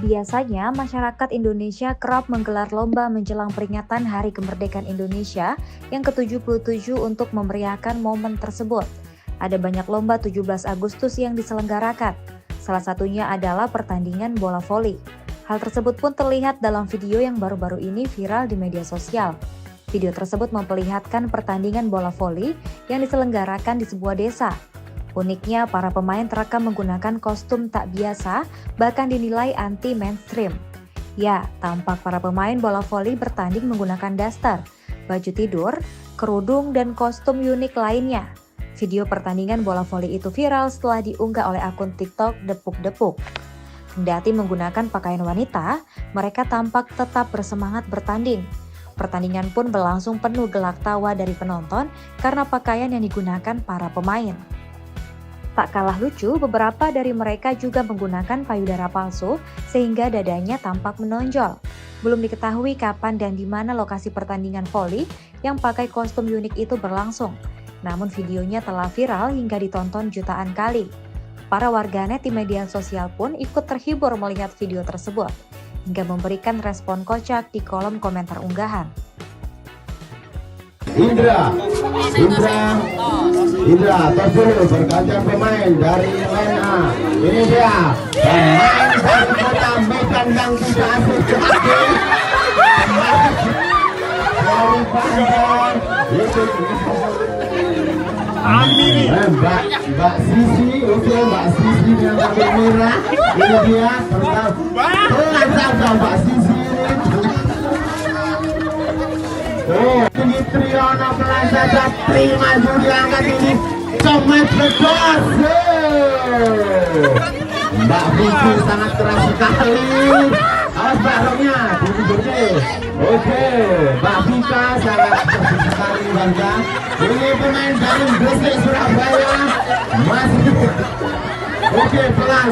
Biasanya, masyarakat Indonesia kerap menggelar lomba menjelang peringatan Hari Kemerdekaan Indonesia yang ke-77 untuk memeriahkan momen tersebut. Ada banyak lomba 17 Agustus yang diselenggarakan. Salah satunya adalah pertandingan bola voli. Hal tersebut pun terlihat dalam video yang baru-baru ini viral di media sosial. Video tersebut memperlihatkan pertandingan bola voli yang diselenggarakan di sebuah desa. Uniknya, para pemain terekam menggunakan kostum tak biasa, bahkan dinilai anti-mainstream. Ya, tampak para pemain bola voli bertanding menggunakan daster, baju tidur, kerudung, dan kostum unik lainnya. Video pertandingan bola voli itu viral setelah diunggah oleh akun TikTok Depuk-Depuk. Kendati menggunakan pakaian wanita, mereka tampak tetap bersemangat bertanding. Pertandingan pun berlangsung penuh gelak tawa dari penonton karena pakaian yang digunakan para pemain. Tak kalah lucu, beberapa dari mereka juga menggunakan payudara palsu sehingga dadanya tampak menonjol. Belum diketahui kapan dan di mana lokasi pertandingan voli yang pakai kostum unik itu berlangsung. Namun videonya telah viral hingga ditonton jutaan kali. Para warganet di media sosial pun ikut terhibur melihat video tersebut, hingga memberikan respon kocak di kolom komentar unggahan. Indra, tersuruh bergantian pemain dari LNA. Ini dia, pemain dari Kota Medan yang tidak asing dari Bandung. Amin. Mbak Sisi, oke Mbak Sisi dengan rambut merah. Ini dia, pelan saja Mbak Sisi. Oh, ini Triyono pelan saja, terima juga angkat ini. Comet Bedor. Mbak Vicky sangat keras sekali. Awas barangnya, bunyi. Oke, Mbak Vika sangat keras sekali bangga. Ini pemain dari Gresik Surabaya. Masih. Oke, pelan.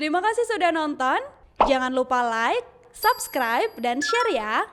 Terima kasih sudah nonton. Jangan lupa like, subscribe, dan share ya.